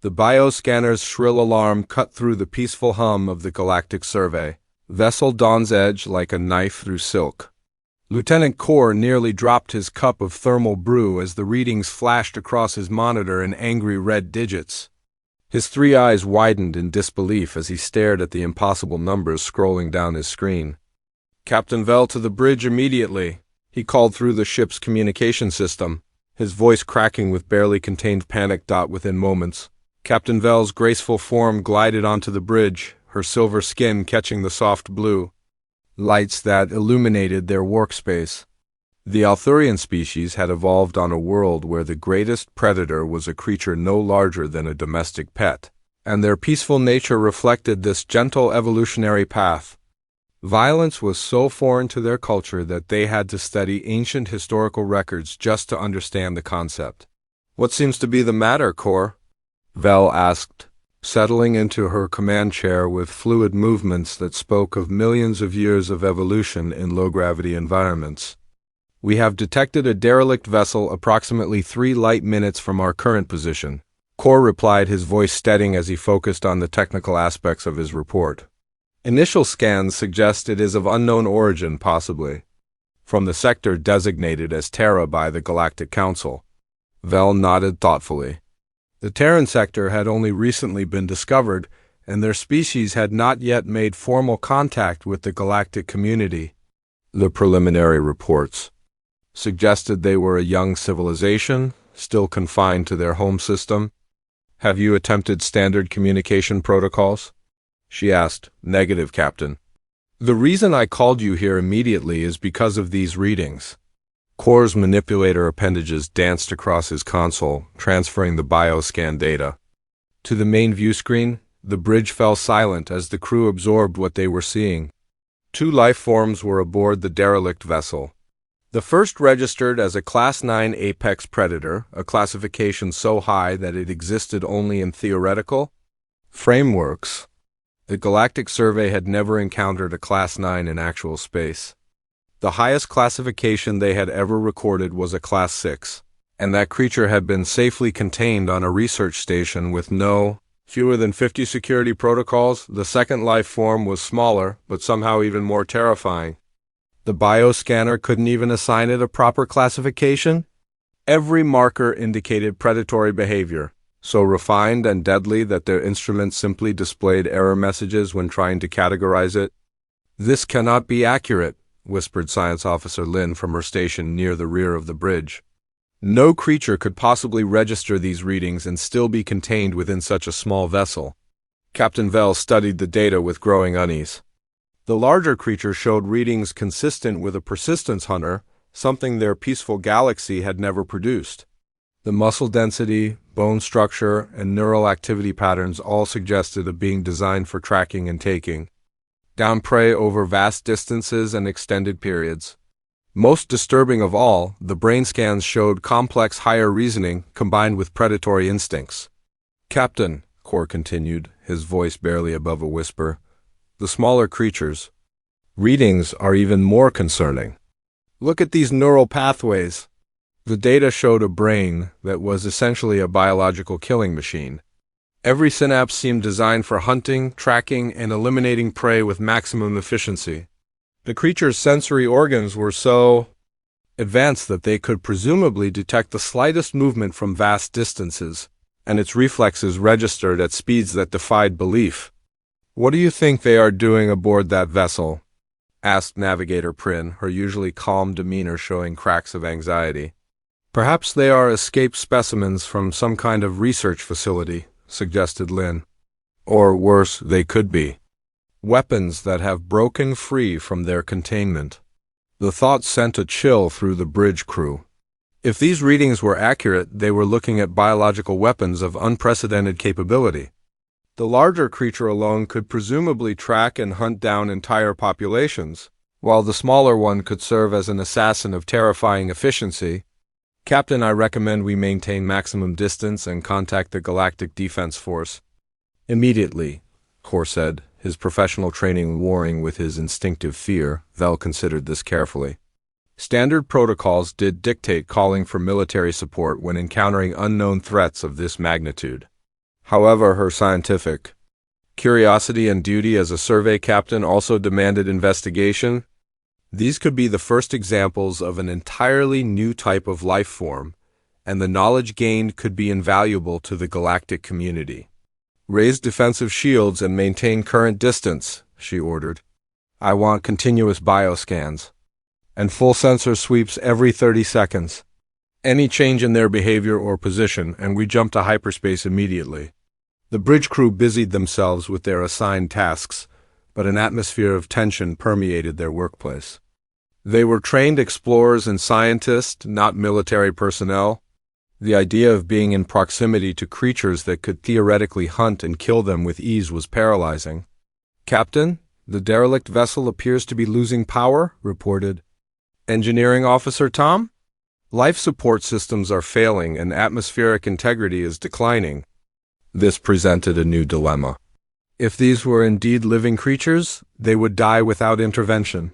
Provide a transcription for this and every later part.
The bioscanner's shrill alarm cut through the peaceful hum of the galactic survey. Vessel Dawn's edge like a knife through silk. Lieutenant Kor nearly dropped his cup of thermal brew as the readings flashed across his monitor in angry red digits. His 3 eyes widened in disbelief as he stared at the impossible numbers scrolling down his screen. "Captain Vell to the bridge immediately," he called through the ship's communication system, his voice cracking with barely contained panic. Within moments, Captain Vell's graceful form glided onto the bridge, her silver skin catching the soft blue lights that illuminated their workspace. The Althurian species had evolved on a world where the greatest predator was a creature no larger than a domestic pet, and their peaceful nature reflected this gentle evolutionary path. Violence was so foreign to their culture that they had to study ancient historical records just to understand the concept. "What seems to be the matter, Kor?" Vell asked, settling into her command chair with fluid movements that spoke of millions of years of evolution in low-gravity environments. "We have detected a derelict vessel approximately 3 light minutes from our current position," Kor replied, his voice steadying as he focused on the technical aspects of his report. "Initial scans suggest it is of unknown origin, possibly from the sector designated as Terra by the Galactic Council." Vell nodded thoughtfully. The Terran sector had only recently been discovered, and their species had not yet made formal contact with the galactic community. The preliminary reports suggested they were a young civilization, still confined to their home system. "Have you attempted standard communication protocols?" she asked. "Negative, Captain. The reason I called you here immediately is because of these readings." Kor's manipulator appendages danced across his console, transferring the bioscan data to the main view screen. The bridge fell silent as the crew absorbed what they were seeing. 2 life forms were aboard the derelict vessel. The first registered as a Class 9 apex predator, a classification so high that it existed only in theoretical frameworks. The Galactic Survey had never encountered a Class 9 in actual space. The highest classification they had ever recorded was a Class 6, and that creature had been safely contained on a research station with no fewer than 50 security protocols. The second life form was smaller, but somehow even more terrifying. The bioscanner couldn't even assign it a proper classification. Every marker indicated predatory behavior, so refined and deadly that their instruments simply displayed error messages when trying to categorize it. "This cannot be accurate," whispered Science Officer Lin from her station near the rear of the bridge. "No creature could possibly register these readings and still be contained within such a small vessel." Captain Vell studied the data with growing unease. The larger creature showed readings consistent with a persistence hunter, something their peaceful galaxy had never produced. The muscle density, bone structure, and neural activity patterns all suggested a being designed for tracking and taking down prey over vast distances and extended periods. Most disturbing of all, the brain scans showed complex higher reasoning combined with predatory instincts. "Captain," Kor continued, his voice barely above a whisper, "the smaller creatures' readings are even more concerning. Look at these neural pathways." The data showed a brain that was essentially a biological killing machine. Every synapse seemed designed for hunting, tracking, and eliminating prey with maximum efficiency. The creature's sensory organs were so advanced that they could presumably detect the slightest movement from vast distances, and its reflexes registered at speeds that defied belief. "What do you think they are doing aboard that vessel?" asked Navigator Prin, her usually calm demeanor showing cracks of anxiety. "Perhaps they are escaped specimens from some kind of research facility," suggested Lin. "Or worse, they could be weapons that have broken free from their containment." The thought sent a chill through the bridge crew. If these readings were accurate, they were looking at biological weapons of unprecedented capability. The larger creature alone could presumably track and hunt down entire populations, while the smaller one could serve as an assassin of terrifying efficiency. "Captain, I recommend we maintain maximum distance and contact the Galactic Defense Force immediately," Kor said, his professional training warring with his instinctive fear. Vell considered this carefully. Standard protocols did dictate calling for military support when encountering unknown threats of this magnitude. However, her scientific curiosity and duty as a survey captain also demanded investigation. These could be the first examples of an entirely new type of life form, and the knowledge gained could be invaluable to the galactic community. "Raise defensive shields and maintain current distance," she ordered. "I want continuous bioscans and full sensor sweeps every 30 seconds. Any change in their behavior or position, and we jump to hyperspace immediately." The bridge crew busied themselves with their assigned tasks, but an atmosphere of tension permeated their workplace. They were trained explorers and scientists, not military personnel. The idea of being in proximity to creatures that could theoretically hunt and kill them with ease was paralyzing. "Captain, the derelict vessel appears to be losing power," reported Engineering Officer Tom. "Life support systems are failing and atmospheric integrity is declining." This presented a new dilemma. If these were indeed living creatures, they would die without intervention.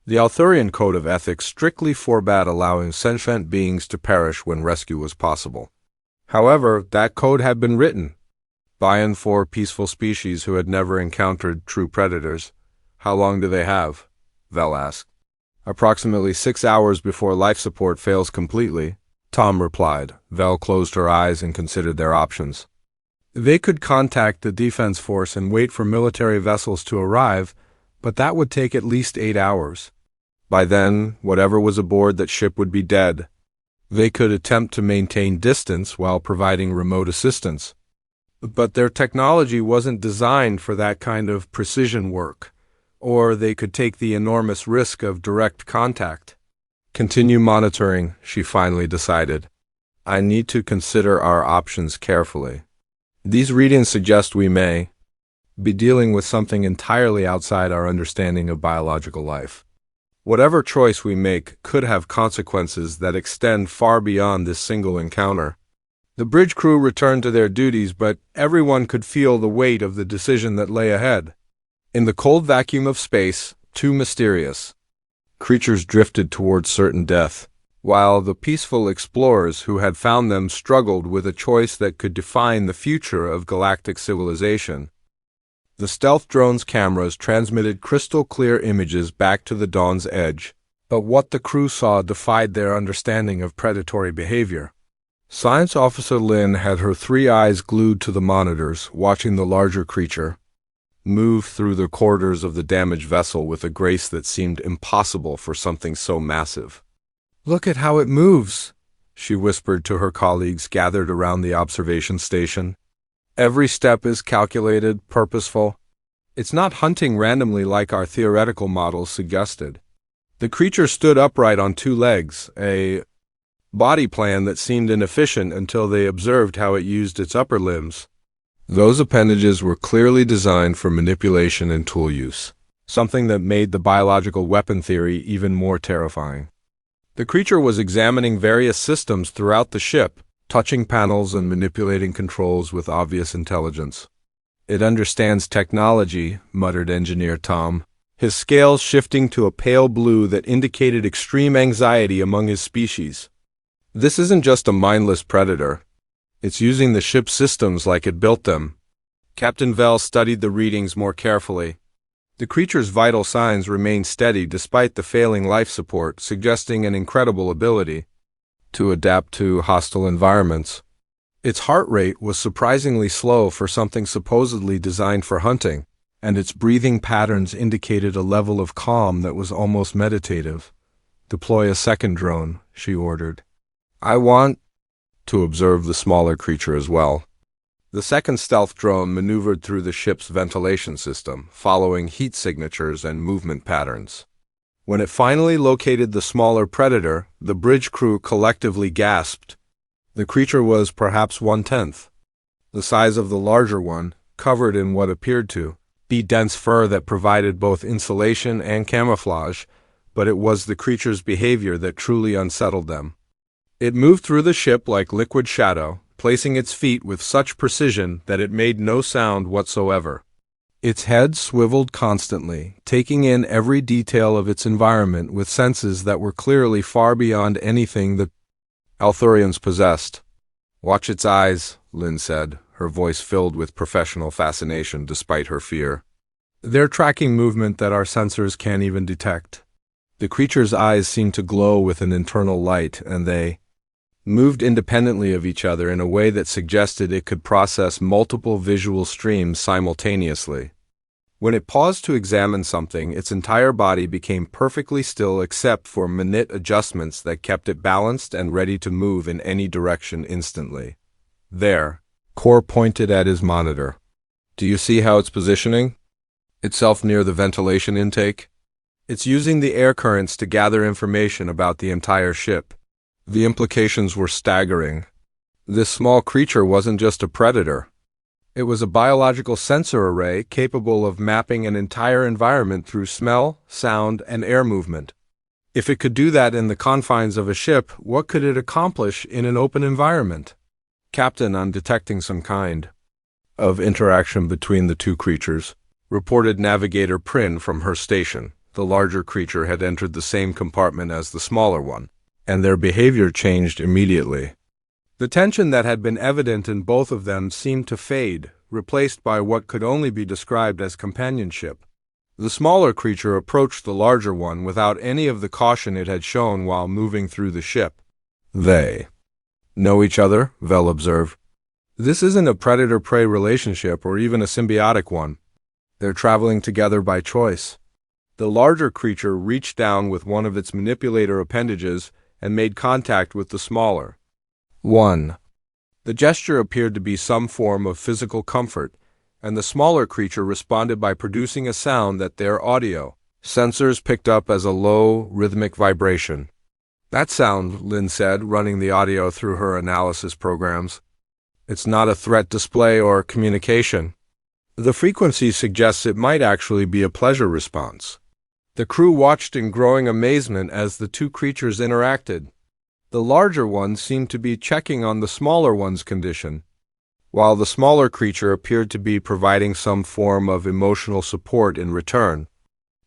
The Arthurian Code of Ethics strictly forbade allowing sentient beings to perish when rescue was possible. However, that code had been written by and for peaceful species who had never encountered true predators. "How long do they have?" Vel asked. "Approximately 6 hours before life support fails completely," Tom replied. Vel closed her eyes and considered their options. They could contact the defense force and wait for military vessels to arrive, but that would take at least 8 hours. By then, whatever was aboard that ship would be dead. They could attempt to maintain distance while providing remote assistance. But their technology wasn't designed for that kind of precision work, or they could take the enormous risk of direct contact. "Continue monitoring," she finally decided. "I need to consider our options carefully. These readings suggest we may be dealing with something entirely outside our understanding of biological life. Whatever choice we make could have consequences that extend far beyond this single encounter." The bridge crew returned to their duties, but everyone could feel the weight of the decision that lay ahead. In the cold vacuum of space, two mysterious creatures drifted towards certain death, while the peaceful explorers who had found them struggled with a choice that could define the future of galactic civilization. The stealth drone's cameras transmitted crystal-clear images back to the Dawn's Edge, but what the crew saw defied their understanding of predatory behavior. Science Officer Lin had her 3 eyes glued to the monitors, watching the larger creature move through the corridors of the damaged vessel with a grace that seemed impossible for something so massive. "Look at how it moves," she whispered to her colleagues gathered around the observation station. "Every step is calculated, purposeful. It's not hunting randomly like our theoretical models suggested." The creature stood upright on 2 legs, a body plan that seemed inefficient until they observed how it used its upper limbs. Those appendages were clearly designed for manipulation and tool use, something that made the biological weapon theory even more terrifying. The creature was examining various systems throughout the ship, touching panels and manipulating controls with obvious intelligence. "It understands technology," muttered Engineer Tom, his scales shifting to a pale blue that indicated extreme anxiety among his species. "This isn't just a mindless predator. It's using the ship's systems like it built them." Captain Vel studied the readings more carefully. The creature's vital signs remained steady despite the failing life support, suggesting an incredible ability to adapt to hostile environments. Its heart rate was surprisingly slow for something supposedly designed for hunting, and its breathing patterns indicated a level of calm that was almost meditative. "Deploy a second drone," she ordered. "I want to observe the smaller creature as well." The second stealth drone maneuvered through the ship's ventilation system, following heat signatures and movement patterns. When it finally located the smaller predator, the bridge crew collectively gasped. The creature was perhaps 1/10 the size of the larger one, covered in what appeared to be dense fur that provided both insulation and camouflage, but it was the creature's behavior that truly unsettled them. It moved through the ship like liquid shadow, placing its feet with such precision that it made no sound whatsoever. Its head swiveled constantly, taking in every detail of its environment with senses that were clearly far beyond anything the Arthurians possessed. "Watch its eyes," Lin said, her voice filled with professional fascination despite her fear. "They're tracking movement that our sensors can't even detect." The creature's eyes seemed to glow with an internal light, and they moved independently of each other in a way that suggested it could process multiple visual streams simultaneously. When it paused to examine something, its entire body became perfectly still except for minute adjustments that kept it balanced and ready to move in any direction instantly. "There." Core pointed at his monitor. "Do you see how it's positioning itself near the ventilation intake? It's using the air currents to gather information about the entire ship." The implications were staggering. This small creature wasn't just a predator. It was a biological sensor array capable of mapping an entire environment through smell, sound, and air movement. If it could do that in the confines of a ship, what could it accomplish in an open environment? "Captain, I'm detecting some kind of interaction between the two creatures," reported Navigator Prin from her station. The larger creature had entered the same compartment as the smaller one, and their behavior changed immediately. The tension that had been evident in both of them seemed to fade, replaced by what could only be described as companionship. The smaller creature approached the larger one without any of the caution it had shown while moving through the ship. "They know each other," Vel observed. "This isn't a predator-prey relationship or even a symbiotic one. They're traveling together by choice." The larger creature reached down with one of its manipulator appendages and made contact with the smaller one. The gesture appeared to be some form of physical comfort, and the smaller creature responded by producing a sound that their audio sensors picked up as a low, rhythmic vibration. "That sound," Lynn said, running the audio through her analysis programs. "It's not a threat display or communication. The frequency suggests it might actually be a pleasure response." The crew watched in growing amazement as the two creatures interacted. The larger one seemed to be checking on the smaller one's condition, while the smaller creature appeared to be providing some form of emotional support in return.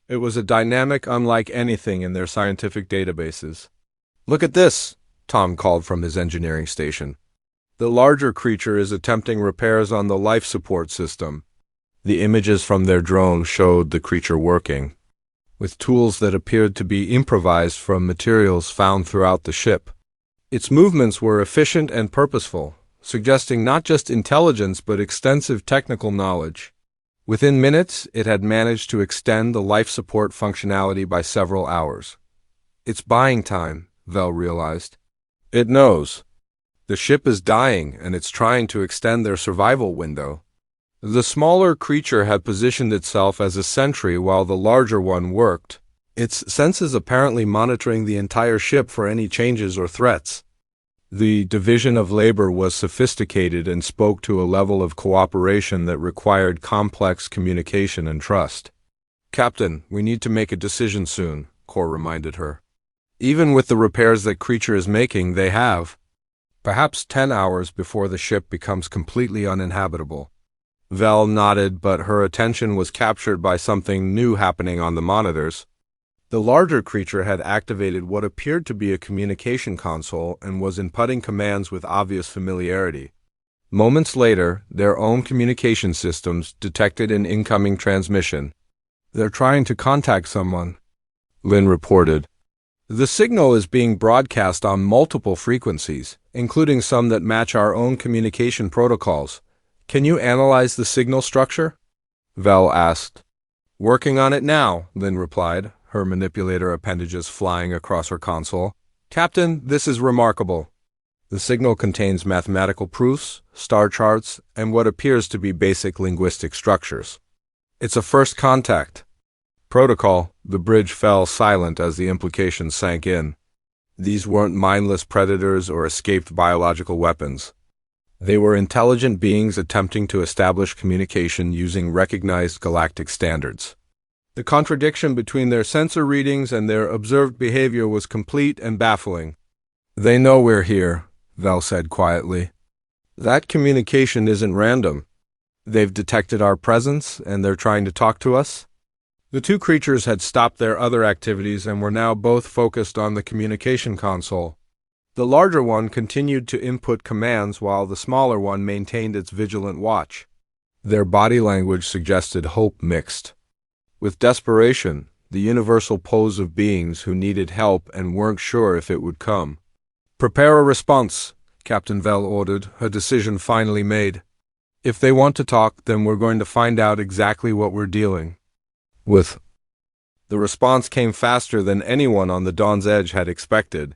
It was a dynamic unlike anything in their scientific databases. "Look at this," Tom called from his engineering station. The larger creature is attempting repairs on the life support system. The images from their drone showed the creature working with tools that appeared to be improvised from materials found throughout the ship. Its movements were efficient and purposeful, suggesting not just intelligence but extensive technical knowledge. Within minutes, it had managed to extend the life support functionality by several hours. "It's buying time," Vel realized. "It knows. The ship is dying, and it's trying to extend their survival window." The smaller creature had positioned itself as a sentry while the larger one worked, its senses apparently monitoring the entire ship for any changes or threats. The division of labor was sophisticated and spoke to a level of cooperation that required complex communication and trust. "Captain, we need to make a decision soon," Core reminded her. "Even with the repairs that creature is making, they have perhaps 10 hours before the ship becomes completely uninhabitable." Vel nodded, but her attention was captured by something new happening on the monitors. The larger creature had activated what appeared to be a communication console and was inputting commands with obvious familiarity. Moments later, their own communication systems detected an incoming transmission. "They're trying to contact someone," Lynn reported. "The signal is being broadcast on multiple frequencies, including some that match our own communication protocols. Can you analyze the signal structure?" Vel asked. "Working on it now," Lynn replied, her manipulator appendages flying across her console. "Captain, this is remarkable. The signal contains mathematical proofs, star charts, and what appears to be basic linguistic structures. It's a first contact." "Protocol." The bridge fell silent as the implications sank in. These weren't mindless predators or escaped biological weapons. They were intelligent beings attempting to establish communication using recognized galactic standards. The contradiction between their sensor readings and their observed behavior was complete and baffling. "They know we're here," Vel said quietly. "That communication isn't random. They've detected our presence, and they're trying to talk to us." The two creatures had stopped their other activities and were now both focused on the communication console. The larger one continued to input commands while the smaller one maintained its vigilant watch. Their body language suggested hope mixed with desperation, the universal pose of beings who needed help and weren't sure if it would come. "Prepare a response," Captain Vell ordered, her decision finally made. "If they want to talk, then we're going to find out exactly what we're dealing with." The response came faster than anyone on the Dawn's Edge had expected.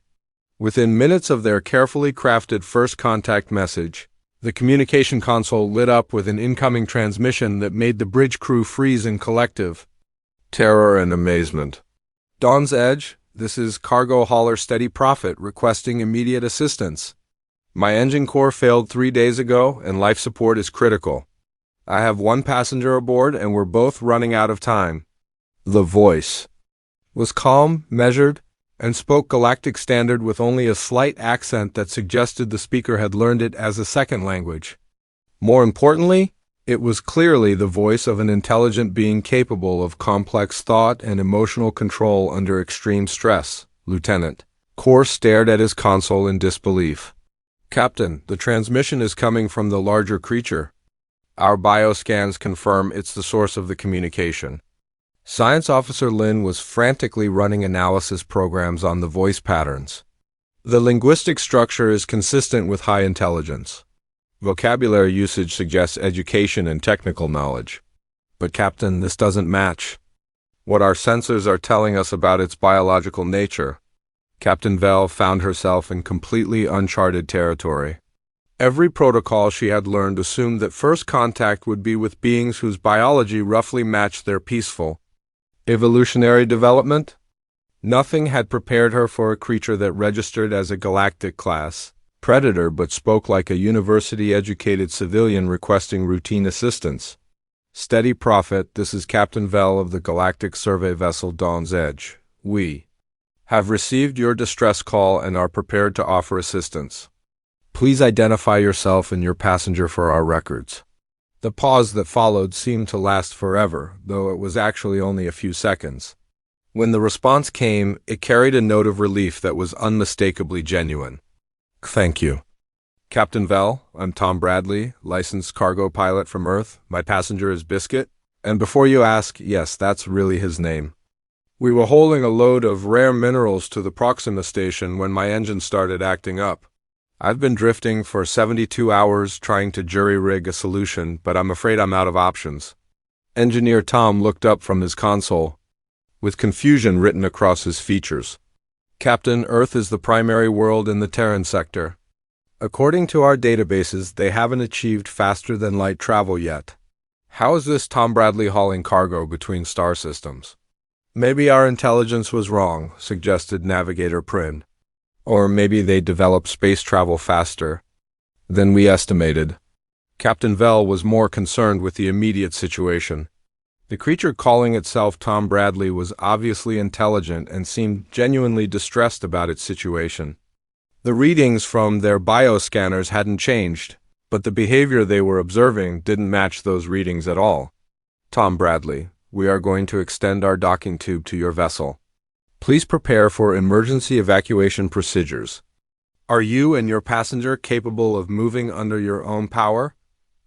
Within minutes of their carefully crafted first contact message, the communication console lit up with an incoming transmission that made the bridge crew freeze in collective terror and amazement. "Dawn's Edge, this is Cargo Hauler Steady Profit requesting immediate assistance. My engine core failed 3 days ago and life support is critical. I have 1 passenger aboard and we're both running out of time." The voice was calm, measured, and spoke Galactic Standard with only a slight accent that suggested the speaker had learned it as a second language. More importantly, it was clearly the voice of an intelligent being capable of complex thought and emotional control under extreme stress. "Lieutenant." Core stared at his console in disbelief. "Captain, the transmission is coming from the larger creature. Our bioscans confirm it's the source of the communication." Science Officer Lin was frantically running analysis programs on the voice patterns. The linguistic structure is consistent with high intelligence. Vocabulary usage suggests education and technical knowledge. "But Captain, this doesn't match what our sensors are telling us about its biological nature." Captain Vell found herself in completely uncharted territory. Every protocol she had learned assumed that first contact would be with beings whose biology roughly matched their peaceful evolutionary development. Nothing had prepared her for a creature that registered as a galactic class predator but spoke like a university-educated civilian requesting routine assistance. "Steady Profit, this is Captain Vell of the Galactic Survey Vessel Dawn's Edge. We have received your distress call and are prepared to offer assistance. Please identify yourself and your passenger for our records." The pause that followed seemed to last forever, though it was actually only a few seconds. When the response came, it carried a note of relief that was unmistakably genuine. "Thank you. Captain Vell, I'm Tom Bradley, licensed cargo pilot from Earth. My passenger is Biscuit. And before you ask, yes, that's really his name. We were hauling a load of rare minerals to the Proxima station when my engine started acting up. I've been drifting for 72 hours trying to jury-rig a solution, but I'm afraid I'm out of options." Engineer Tom looked up from his console, with confusion written across his features. "Captain, Earth is the primary world in the Terran sector. According to our databases, they haven't achieved faster-than-light travel yet. How is this Tom Bradley hauling cargo between star systems?" "Maybe our intelligence was wrong," suggested Navigator Prin. "Or maybe they developed space travel faster than we estimated." Captain Vell was more concerned with the immediate situation. The creature calling itself Tom Bradley was obviously intelligent and seemed genuinely distressed about its situation. The readings from their bioscanners hadn't changed, but the behavior they were observing didn't match those readings at all. "Tom Bradley, we are going to extend our docking tube to your vessel. Please prepare for emergency evacuation procedures. Are you and your passenger capable of moving under your own power?"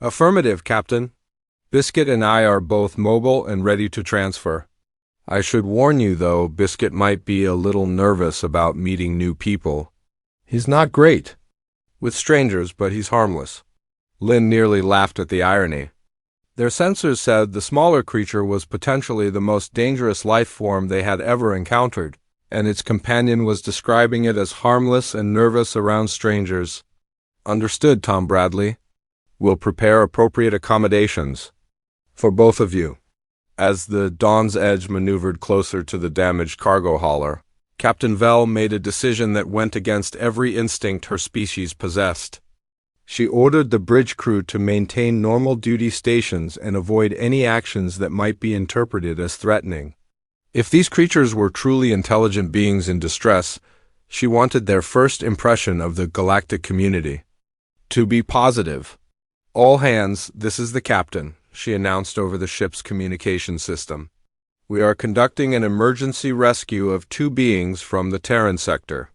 "Affirmative, Captain. Biscuit and I are both mobile and ready to transfer." "I should warn you, though, Biscuit might be a little nervous about meeting new people. He's not great with strangers, but he's harmless." Lin nearly laughed at the irony. Their sensors said the smaller creature was potentially the most dangerous life form they had ever encountered, and its companion was describing it as harmless and nervous around strangers. "Understood, Tom Bradley. We'll prepare appropriate accommodations for both of you." As the Dawn's Edge maneuvered closer to the damaged cargo hauler, Captain Vell made a decision that went against every instinct her species possessed. She ordered the bridge crew to maintain normal duty stations and avoid any actions that might be interpreted as threatening. If these creatures were truly intelligent beings in distress, she wanted their first impression of the galactic community to be positive. "All hands, this is the captain," she announced over the ship's communication system. "We are conducting an emergency rescue of 2 beings from the Terran sector.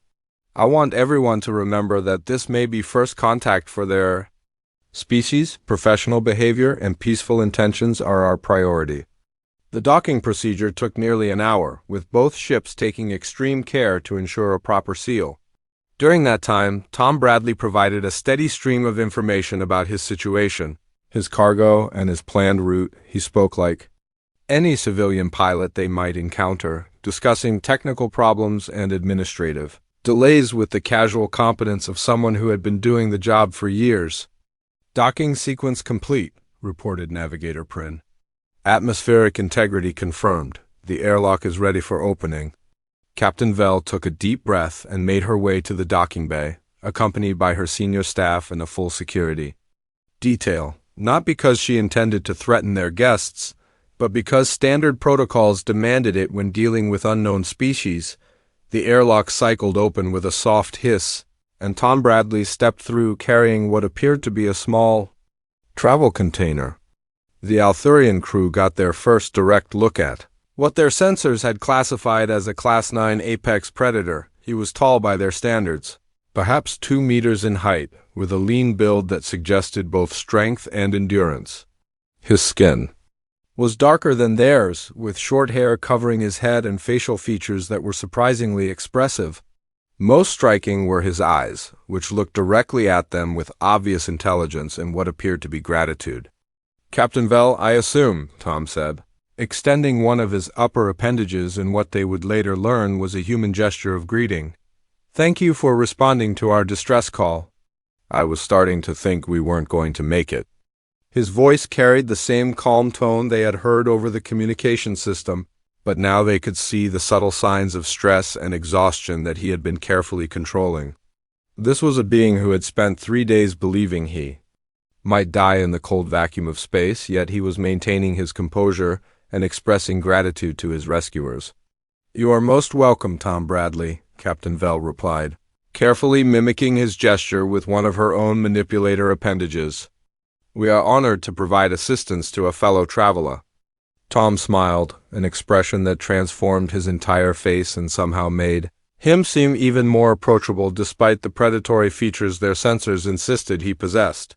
I want everyone to remember that this may be first contact for their species. Professional behavior and peaceful intentions are our priority. The docking procedure took nearly an hour, with both ships taking extreme care to ensure a proper seal. During that time, Tom Bradley provided a steady stream of information about his situation, his cargo, and his planned route. He spoke like any civilian pilot they might encounter, discussing technical problems and administrative delays with the casual competence of someone who had been doing the job for years. Docking sequence complete, reported Navigator Prin. Atmospheric integrity confirmed. The airlock is ready for opening. Captain Vell took a deep breath and made her way to the docking bay, accompanied by her senior staff and a full security detail, not because she intended to threaten their guests, but because standard protocols demanded it when dealing with unknown species. The airlock cycled open with a soft hiss, and Tom Bradley stepped through carrying what appeared to be a small travel container. The Althurian crew got their first direct look at what their sensors had classified as a Class 9 apex predator. He was tall by their standards, perhaps 2 meters in height, with a lean build that suggested both strength and endurance. His skin was darker than theirs, with short hair covering his head and facial features that were surprisingly expressive. Most striking were his eyes, which looked directly at them with obvious intelligence and what appeared to be gratitude. "Captain Vell, I assume," Tom said, extending one of his upper appendages in what they would later learn was a human gesture of greeting. "Thank you for responding to our distress call. I was starting to think we weren't going to make it." His voice carried the same calm tone they had heard over the communication system, but now they could see the subtle signs of stress and exhaustion that he had been carefully controlling. This was a being who had spent 3 days believing he might die in the cold vacuum of space, yet he was maintaining his composure and expressing gratitude to his rescuers. "You are most welcome, Tom Bradley," Captain Vell replied, carefully mimicking his gesture with one of her own manipulator appendages. "We are honored to provide assistance to a fellow traveler." Tom smiled, an expression that transformed his entire face and somehow made him seem even more approachable despite the predatory features their sensors insisted he possessed.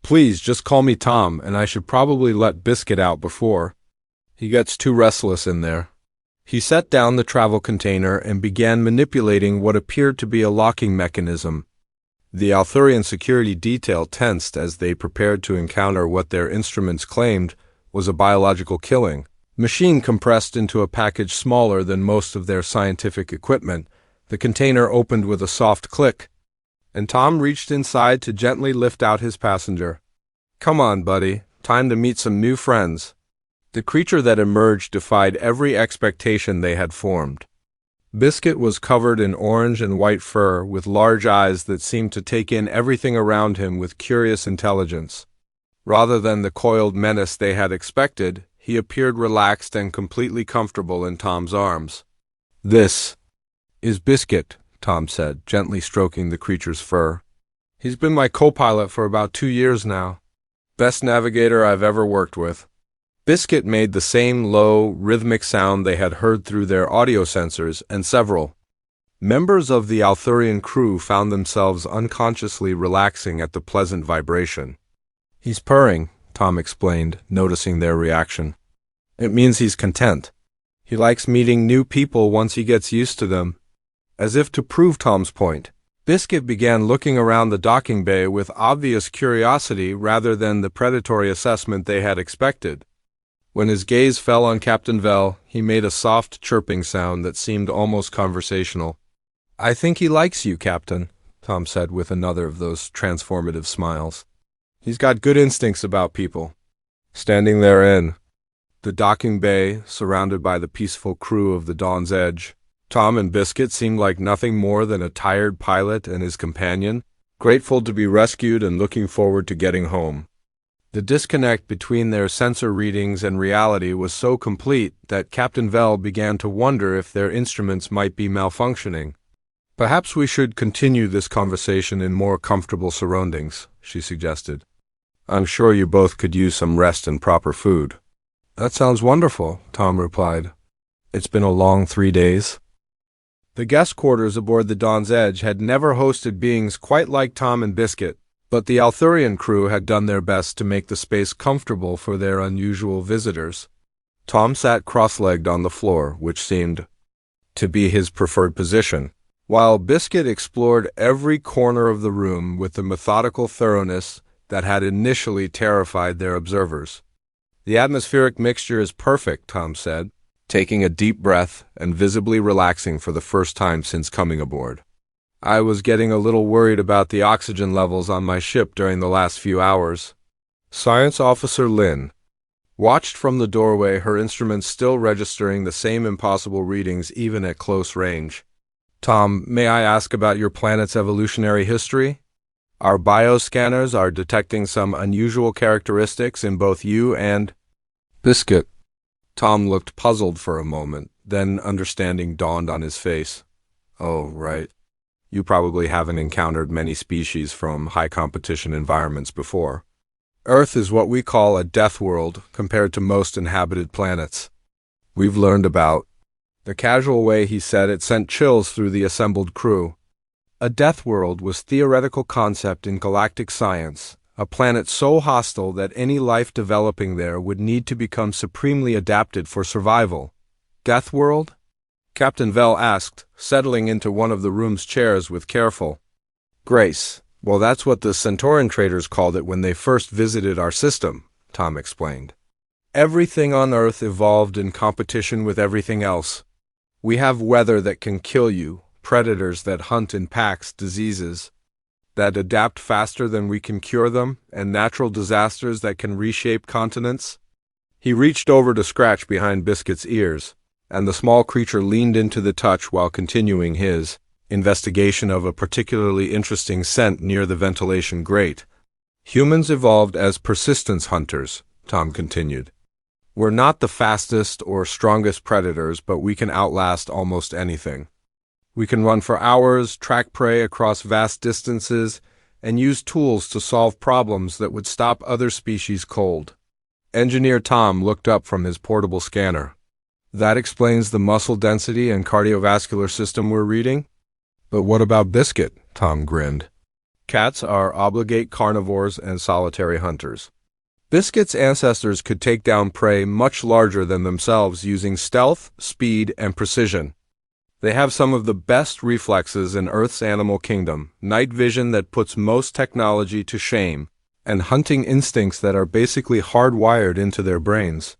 "Please, just call me Tom, and I should probably let Biscuit out before he gets too restless in there." He set down the travel container and began manipulating what appeared to be a locking mechanism. The Althurian security detail tensed as they prepared to encounter what their instruments claimed was a biological killing machine compressed into a package smaller than most of their scientific equipment. The container opened with a soft click, and Tom reached inside to gently lift out his passenger. "Come on, buddy. Time to meet some new friends." The creature that emerged defied every expectation they had formed. Biscuit was covered in orange and white fur, with large eyes that seemed to take in everything around him with curious intelligence. Rather than the coiled menace they had expected, he appeared relaxed and completely comfortable in Tom's arms. "This is Biscuit," Tom said, gently stroking the creature's fur. "He's been my co-pilot for about 2 years now. Best navigator I've ever worked with." Biscuit made the same low, rhythmic sound they had heard through their audio sensors, and several members of the Althurian crew found themselves unconsciously relaxing at the pleasant vibration. "He's purring," Tom explained, noticing their reaction. "It means he's content. He likes meeting new people once he gets used to them." As if to prove Tom's point, Biscuit began looking around the docking bay with obvious curiosity rather than the predatory assessment they had expected. When his gaze fell on Captain Vell, he made a soft chirping sound that seemed almost conversational. "I think he likes you, Captain," Tom said with another of those transformative smiles. "He's got good instincts about people." Standing therein, the docking bay, surrounded by the peaceful crew of the Dawn's Edge, Tom and Biscuit seemed like nothing more than a tired pilot and his companion, grateful to be rescued and looking forward to getting home. The disconnect between their sensor readings and reality was so complete that Captain Vell began to wonder if their instruments might be malfunctioning. "Perhaps we should continue this conversation in more comfortable surroundings," she suggested. "I'm sure you both could use some rest and proper food." "That sounds wonderful," Tom replied. "It's been a long 3 days." The guest quarters aboard the Dawn's Edge had never hosted beings quite like Tom and Biscuit, but the Althurian crew had done their best to make the space comfortable for their unusual visitors. Tom sat cross-legged on the floor, which seemed to be his preferred position, while Biscuit explored every corner of the room with the methodical thoroughness that had initially terrified their observers. "The atmospheric mixture is perfect," Tom said, taking a deep breath and visibly relaxing for the first time since coming aboard. "I was getting a little worried about the oxygen levels on my ship during the last few hours." Science Officer Lynn watched from the doorway, her instruments still registering the same impossible readings even at close range. "Tom, may I ask about your planet's evolutionary history? Our bioscanners are detecting some unusual characteristics in both you and Biscuit." Tom looked puzzled for a moment, then understanding dawned on his face. "Oh, right. You probably haven't encountered many species from high-competition environments before. Earth is what we call a death world compared to most inhabited planets. We've learned about—" The casual way he said it sent chills through the assembled crew. A death world was a theoretical concept in galactic science, a planet so hostile that any life developing there would need to become supremely adapted for survival. "Death world?" Captain Vell asked, settling into one of the room's chairs with careful grace. "Well, that's what the Centauran traders called it when they first visited our system," Tom explained. "Everything on Earth evolved in competition with everything else. We have weather that can kill you, predators that hunt in packs, diseases that adapt faster than we can cure them, and natural disasters that can reshape continents." He reached over to scratch behind Biscuit's ears, and the small creature leaned into the touch while continuing his investigation of a particularly interesting scent near the ventilation grate. "Humans evolved as persistence hunters," Tom continued. "We're not the fastest or strongest predators, but we can outlast almost anything. We can run for hours, track prey across vast distances, and use tools to solve problems that would stop other species cold." Engineer Tom looked up from his portable scanner. "That explains the muscle density and cardiovascular system we're reading?" "But what about Biscuit?" Tom grinned. "Cats are obligate carnivores and solitary hunters. Biscuit's ancestors could take down prey much larger than themselves using stealth, speed, and precision. They have some of the best reflexes in Earth's animal kingdom, night vision that puts most technology to shame, and hunting instincts that are basically hardwired into their brains."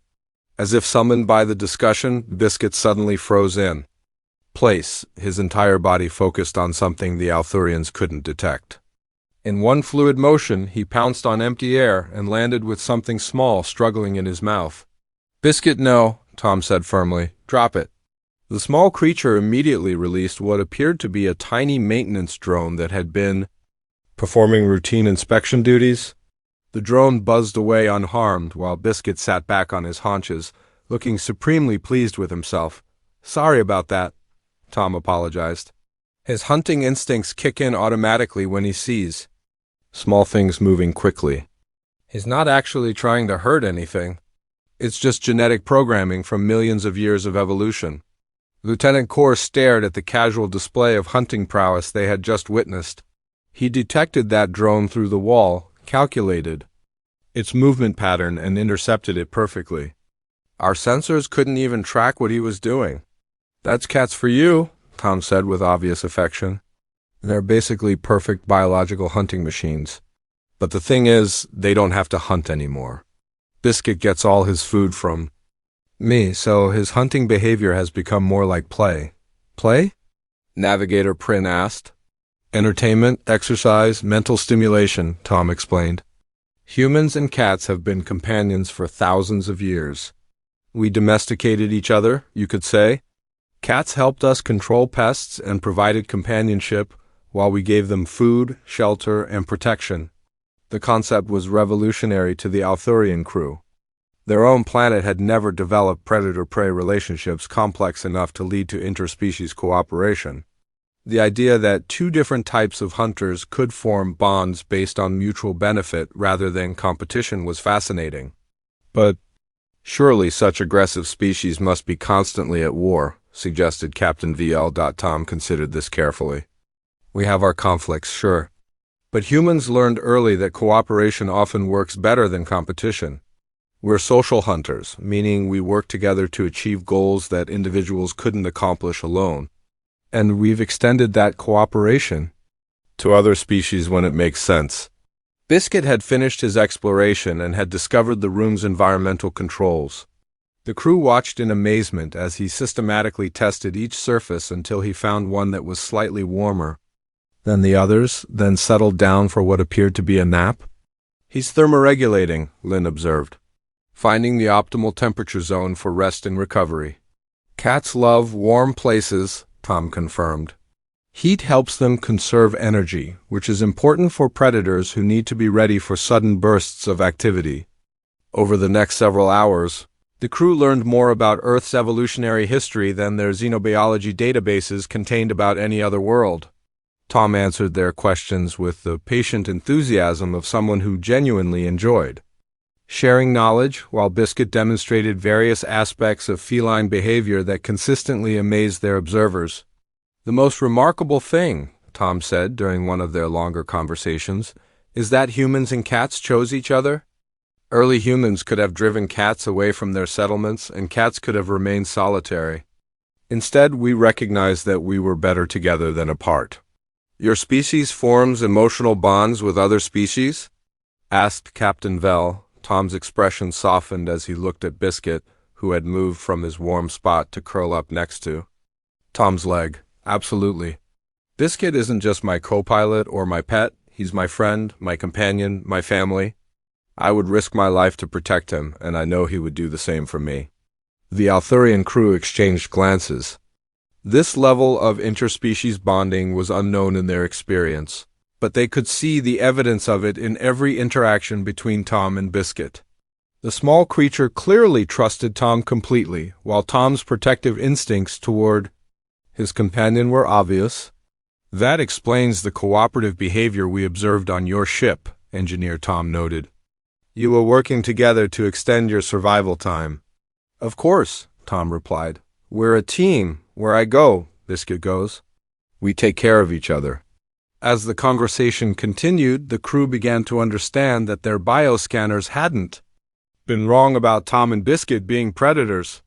As if summoned by the discussion, Biscuit suddenly froze in place, his entire body focused on something the Althurians couldn't detect. In one fluid motion, he pounced on empty air and landed with something small struggling in his mouth. "Biscuit, no," Tom said firmly. "Drop it." The small creature immediately released what appeared to be a tiny maintenance drone that had been performing routine inspection duties. The drone buzzed away unharmed while Biscuit sat back on his haunches, looking supremely pleased with himself. "Sorry about that," Tom apologized. "His hunting instincts kick in automatically when he sees small things moving quickly. He's not actually trying to hurt anything. It's just genetic programming from millions of years of evolution." Lieutenant Core stared at the casual display of hunting prowess they had just witnessed. He detected that drone through the wall, calculated its movement pattern, and intercepted it perfectly. "Our sensors couldn't even track what he was doing." "That's cats for you," Tom said with obvious affection. "They're basically perfect biological hunting machines. But the thing is, they don't have to hunt anymore. Biscuit gets all his food from me, so his hunting behavior has become more like play." "Play?" Navigator Prin asked. "Entertainment, exercise, mental stimulation," Tom explained. "Humans and cats have been companions for thousands of years. We domesticated each other, you could say. Cats helped us control pests and provided companionship, while we gave them food, shelter, and protection. The concept was revolutionary to the Althurian crew. Their own planet had never developed predator-prey relationships complex enough to lead to interspecies cooperation. The idea that two different types of hunters could form bonds based on mutual benefit rather than competition was fascinating. But surely such aggressive species must be constantly at war, suggested Captain VL. Tom considered this carefully. We have our conflicts, sure. But humans learned early that cooperation often works better than competition. We're social hunters, meaning we work together to achieve goals that individuals couldn't accomplish alone. And we've extended that cooperation to other species when it makes sense. Biscuit had finished his exploration and had discovered the room's environmental controls. The crew watched in amazement as he systematically tested each surface until he found one that was slightly warmer than the others, then settled down for what appeared to be a nap. He's thermoregulating, Lynn observed, finding the optimal temperature zone for rest and recovery. Cats love warm places, Tom confirmed. Heat helps them conserve energy, which is important for predators who need to be ready for sudden bursts of activity. Over the next several hours, the crew learned more about Earth's evolutionary history than their xenobiology databases contained about any other world. Tom answered their questions with the patient enthusiasm of someone who genuinely enjoyed sharing knowledge, while Biscuit demonstrated various aspects of feline behavior that consistently amazed their observers. The most remarkable thing, Tom said during one of their longer conversations, is that humans and cats chose each other. Early humans could have driven cats away from their settlements, and cats could have remained solitary. Instead, we recognized that we were better together than apart. Your species forms emotional bonds with other species? Asked Captain Vell. Tom's expression softened as he looked at Biscuit, who had moved from his warm spot to curl up next to Tom's leg. Absolutely. Biscuit isn't just my co-pilot or my pet. He's my friend, my companion, my family. I would risk my life to protect him, and I know he would do the same for me. The Althurian crew exchanged glances. This level of interspecies bonding was unknown in their experience, but they could see the evidence of it in every interaction between Tom and Biscuit. The small creature clearly trusted Tom completely, while Tom's protective instincts toward his companion were obvious. That explains the cooperative behavior we observed on your ship, Engineer Tom noted. You were working together to extend your survival time. Of course, Tom replied. We're a team. Where I go, Biscuit goes. We take care of each other. As the conversation continued, the crew began to understand that their bioscanners hadn't been wrong about Tom and Biscuit being predators.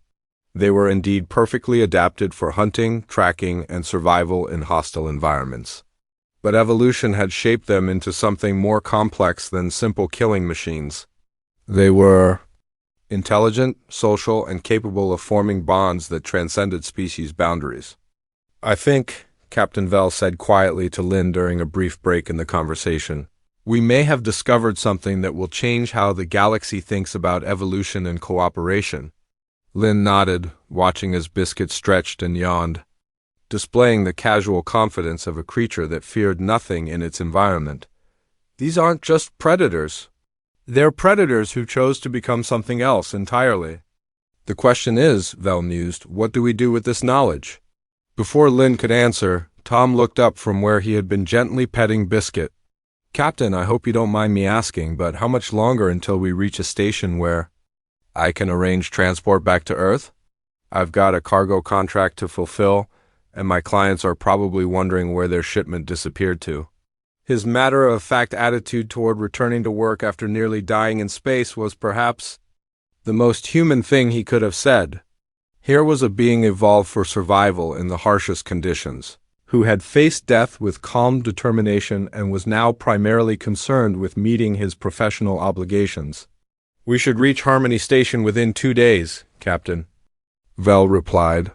They were indeed perfectly adapted for hunting, tracking, and survival in hostile environments. But evolution had shaped them into something more complex than simple killing machines. They were intelligent, social, and capable of forming bonds that transcended species boundaries. I think, Captain Vell said quietly to Lynn during a brief break in the conversation, we may have discovered something that will change how the galaxy thinks about evolution and cooperation. Lynn nodded, watching as Biscuit stretched and yawned, displaying the casual confidence of a creature that feared nothing in its environment. These aren't just predators. They're predators who chose to become something else entirely. The question is, Vell mused, what do we do with this knowledge? Before Lynn could answer, Tom looked up from where he had been gently petting Biscuit. Captain, I hope you don't mind me asking, but how much longer until we reach a station where I can arrange transport back to Earth? I've got a cargo contract to fulfill, and my clients are probably wondering where their shipment disappeared to. His matter-of-fact attitude toward returning to work after nearly dying in space was perhaps the most human thing he could have said. Here was a being evolved for survival in the harshest conditions, who had faced death with calm determination and was now primarily concerned with meeting his professional obligations. We should reach Harmony Station within 2 days, Captain, Vell replied.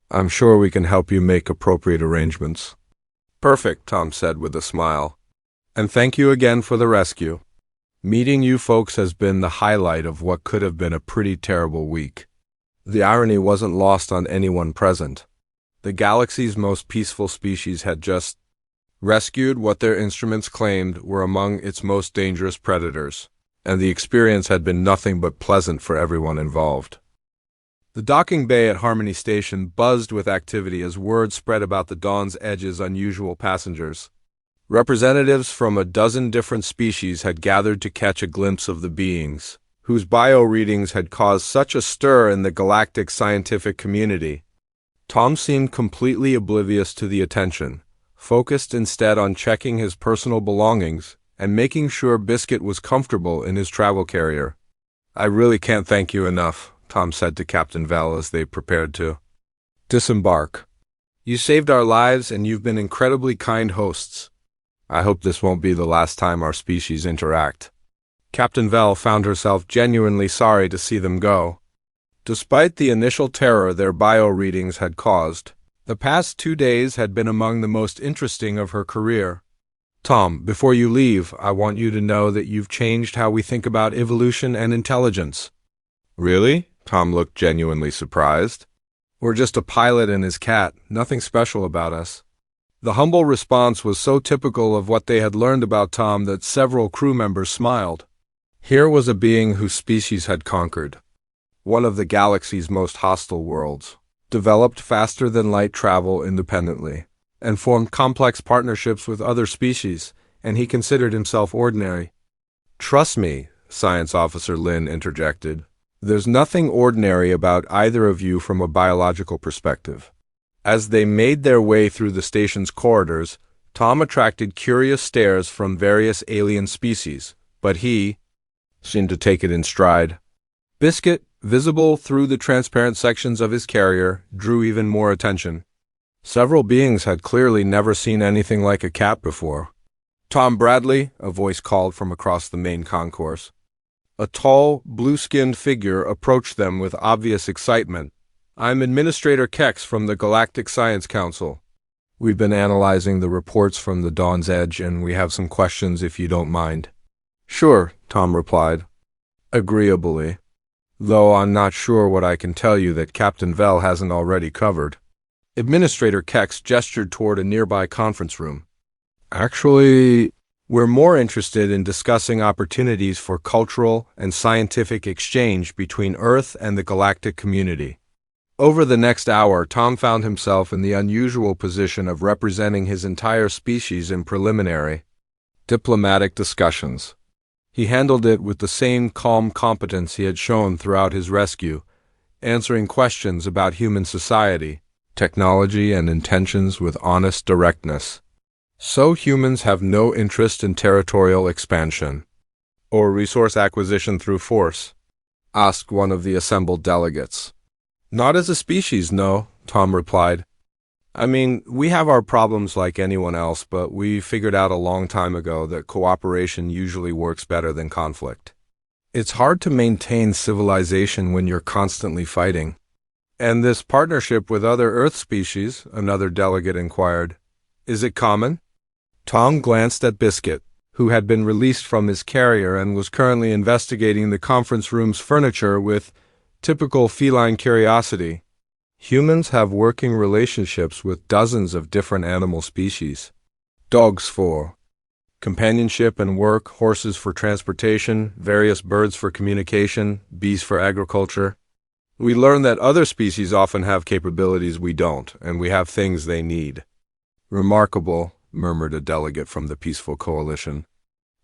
I'm sure we can help you make appropriate arrangements. Perfect, Tom said with a smile. And thank you again for the rescue. Meeting you folks has been the highlight of what could have been a pretty terrible week. The irony wasn't lost on anyone present. The galaxy's most peaceful species had just rescued what their instruments claimed were among its most dangerous predators, and the experience had been nothing but pleasant for everyone involved. The docking bay at Harmony Station buzzed with activity as word spread about the Dawn's Edge's unusual passengers. Representatives from a dozen different species had gathered to catch a glimpse of the beings, whose bio readings had caused such a stir in the galactic scientific community. Tom seemed completely oblivious to the attention, focused instead on checking his personal belongings and making sure Biscuit was comfortable in his travel carrier. "I really can't thank you enough," Tom said to Captain Vel as they prepared to disembark. "You saved our lives and you've been incredibly kind hosts. I hope this won't be the last time our species interact." Captain Vel found herself genuinely sorry to see them go. Despite the initial terror their bio readings had caused, the past 2 days had been among the most interesting of her career. "Tom, before you leave, I want you to know that you've changed how we think about evolution and intelligence." "Really?" Tom looked genuinely surprised. "We're just a pilot and his cat, nothing special about us." The humble response was so typical of what they had learned about Tom that several crew members smiled. Here was a being whose species had conquered one of the galaxy's most hostile worlds, developed faster-than-light travel independently, and formed complex partnerships with other species, and he considered himself ordinary. "Trust me," Science Officer Lin interjected. "There's nothing ordinary about either of you from a biological perspective." As they made their way through the station's corridors, Tom attracted curious stares from various alien species, but he seemed to take it in stride. Biscuit, visible through the transparent sections of his carrier, drew even more attention. Several beings had clearly never seen anything like a cat before. "Tom Bradley," a voice called from across the main concourse. A tall, blue-skinned figure approached them with obvious excitement. "I'm Administrator Kex from the Galactic Science Council. We've been analyzing the reports from the Dawn's Edge, and we have some questions if you don't mind." "Sure," Tom replied, agreeably, "though I'm not sure what I can tell you that Captain Vel hasn't already covered." Administrator Kex gestured toward a nearby conference room. "Actually, we're more interested in discussing opportunities for cultural and scientific exchange between Earth and the galactic community." Over the next hour, Tom found himself in the unusual position of representing his entire species in preliminary diplomatic discussions. He handled it with the same calm competence he had shown throughout his rescue, answering questions about human society, technology, and intentions with honest directness. "So humans have no interest in territorial expansion or resource acquisition through force?" asked one of the assembled delegates. "Not as a species, no," Tom replied. "I mean, we have our problems like anyone else, but we figured out a long time ago that cooperation usually works better than conflict. It's hard to maintain civilization when you're constantly fighting." "And this partnership with other Earth species," another delegate inquired, "is it common?" Tom glanced at Biscuit, who had been released from his carrier and was currently investigating the conference room's furniture with typical feline curiosity. "Humans have working relationships with dozens of different animal species. Dogs for companionship and work, horses for transportation, various birds for communication, bees for agriculture. We learn that other species often have capabilities we don't, and we have things they need." "Remarkable," murmured a delegate from the Peaceful Coalition.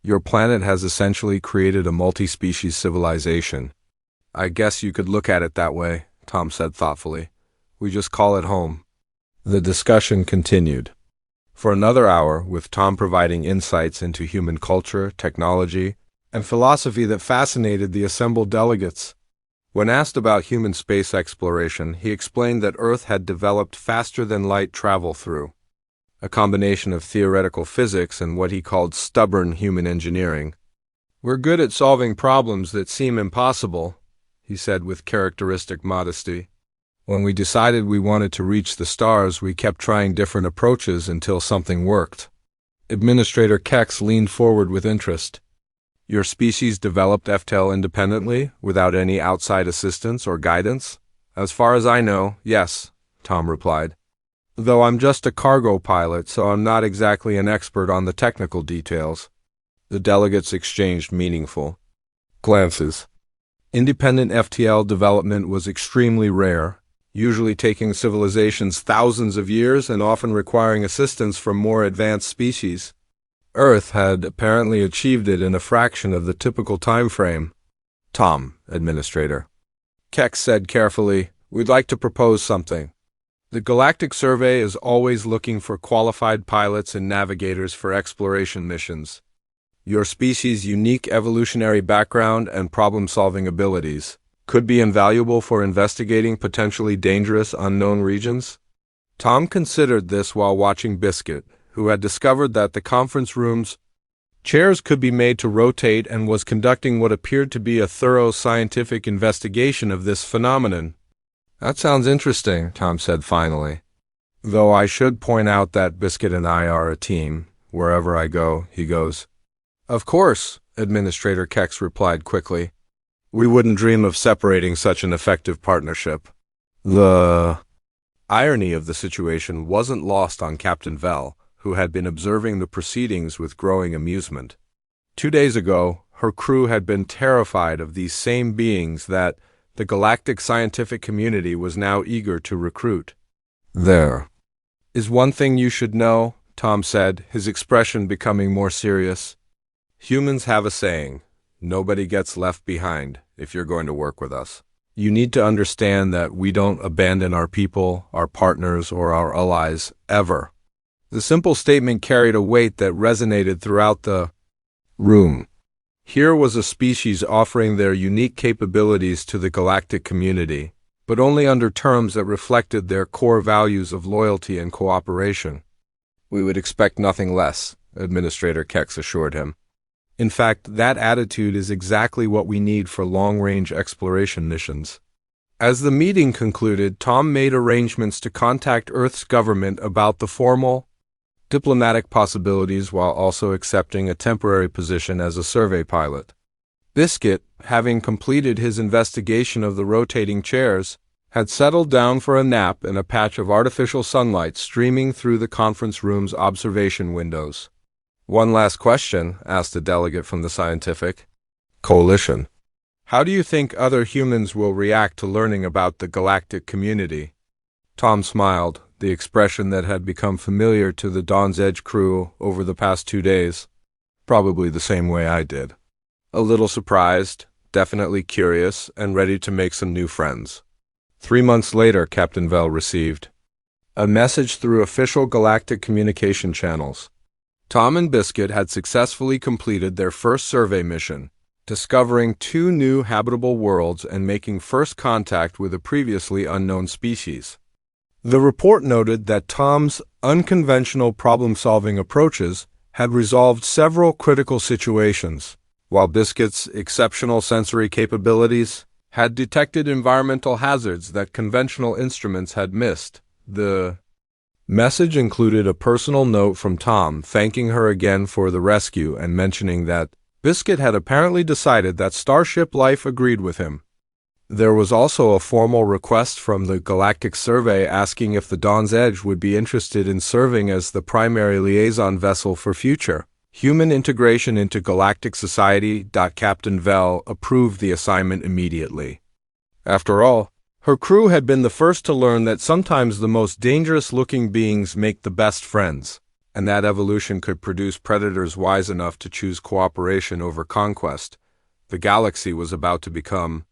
"Your planet has essentially created a multi-species civilization." "I guess you could look at it that way," Tom said thoughtfully. "We just call it home." The discussion continued for another hour, with Tom providing insights into human culture, technology, and philosophy that fascinated the assembled delegates. When asked about human space exploration, he explained that Earth had developed faster-than-light travel through a combination of theoretical physics and what he called stubborn human engineering. "We're good at solving problems that seem impossible," he said with characteristic modesty. "When we decided we wanted to reach the stars, we kept trying different approaches until something worked." Administrator Kex leaned forward with interest. "Your species developed FTL independently, without any outside assistance or guidance?" "As far as I know, yes," Tom replied. "Though I'm just a cargo pilot, so I'm not exactly an expert on the technical details." The delegates exchanged meaningful glances. Independent FTL development was extremely rare, usually taking civilizations thousands of years and often requiring assistance from more advanced species. Earth had apparently achieved it in a fraction of the typical time frame. "Tom, Administrator," Kex said carefully, "we'd like to propose something." The Galactic Survey is always looking for qualified pilots and navigators for exploration missions. Your species' unique evolutionary background and problem-solving abilities could be invaluable for investigating potentially dangerous unknown regions. Tom considered this while watching Biscuit, who had discovered that the conference room's chairs could be made to rotate and was conducting what appeared to be a thorough scientific investigation of this phenomenon. "That sounds interesting," Tom said finally. "Though I should point out that Biscuit and I are a team. Wherever I go, he goes." "Of course," Administrator Kex replied quickly. "We wouldn't dream of separating such an effective partnership." The irony of the situation wasn't lost on Captain Vel, who had been observing the proceedings with growing amusement. 2 days ago, her crew had been terrified of these same beings that the galactic scientific community was now eager to recruit. "There is one thing you should know," Tom said, his expression becoming more serious. "Humans have a saying, 'Nobody gets left behind' if you're going to work with us. You need to understand that we don't abandon our people, our partners, or our allies, ever." The simple statement carried a weight that resonated throughout the room. Here was a species offering their unique capabilities to the galactic community, but only under terms that reflected their core values of loyalty and cooperation. "We would expect nothing less," Administrator Kex assured him. "In fact, that attitude is exactly what we need for long-range exploration missions." As the meeting concluded, Tom made arrangements to contact Earth's government about the formal diplomatic possibilities while also accepting a temporary position as a survey pilot. Biscuit, having completed his investigation of the rotating chairs, had settled down for a nap in a patch of artificial sunlight streaming through the conference room's observation windows. "One last question," asked a delegate from the scientific coalition. "How do you think other humans will react to learning about the galactic community?" Tom smiled, the expression that had become familiar to the Dawn's Edge crew over the past 2 days. "Probably the same way I did. A little surprised, definitely curious, and ready to make some new friends." 3 months later, Captain Vel received a message through official galactic communication channels. Tom and Biscuit had successfully completed their first survey mission, discovering 2 new habitable worlds and making first contact with a previously unknown species. The report noted that Tom's unconventional problem-solving approaches had resolved several critical situations, while Biscuit's exceptional sensory capabilities had detected environmental hazards that conventional instruments had missed. The message included a personal note from Tom thanking her again for the rescue and mentioning that Biscuit had apparently decided that Starship life agreed with him. There was also a formal request from the Galactic Survey asking if the Dawn's Edge would be interested in serving as the primary liaison vessel for future human integration into galactic society. Captain Vel approved the assignment immediately. After all, her crew had been the first to learn that sometimes the most dangerous-looking beings make the best friends, and that evolution could produce predators wise enough to choose cooperation over conquest. The galaxy was about to become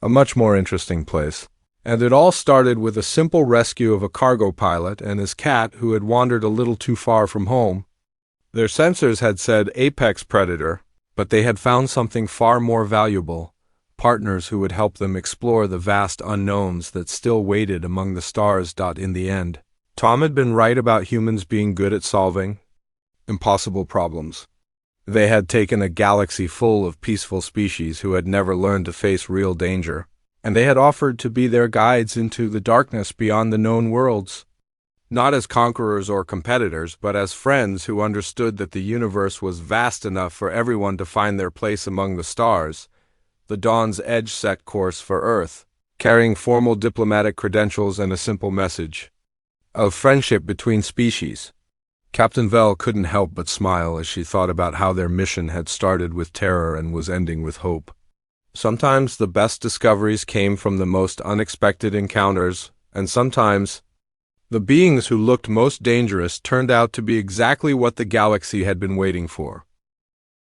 a much more interesting place. And it all started with a simple rescue of a cargo pilot and his cat who had wandered a little too far from home. Their sensors had said apex predator, but they had found something far more valuable, partners who would help them explore the vast unknowns that still waited among the stars. In the end, Tom had been right about humans being good at solving impossible problems. They had taken a galaxy full of peaceful species who had never learned to face real danger, and they had offered to be their guides into the darkness beyond the known worlds. Not as conquerors or competitors, but as friends who understood that the universe was vast enough for everyone to find their place among the stars. The Dawn's Edge set course for Earth, carrying formal diplomatic credentials and a simple message of friendship between species. Captain Vel couldn't help but smile as she thought about how their mission had started with terror and was ending with hope. Sometimes the best discoveries came from the most unexpected encounters, and sometimes the beings who looked most dangerous turned out to be exactly what the galaxy had been waiting for.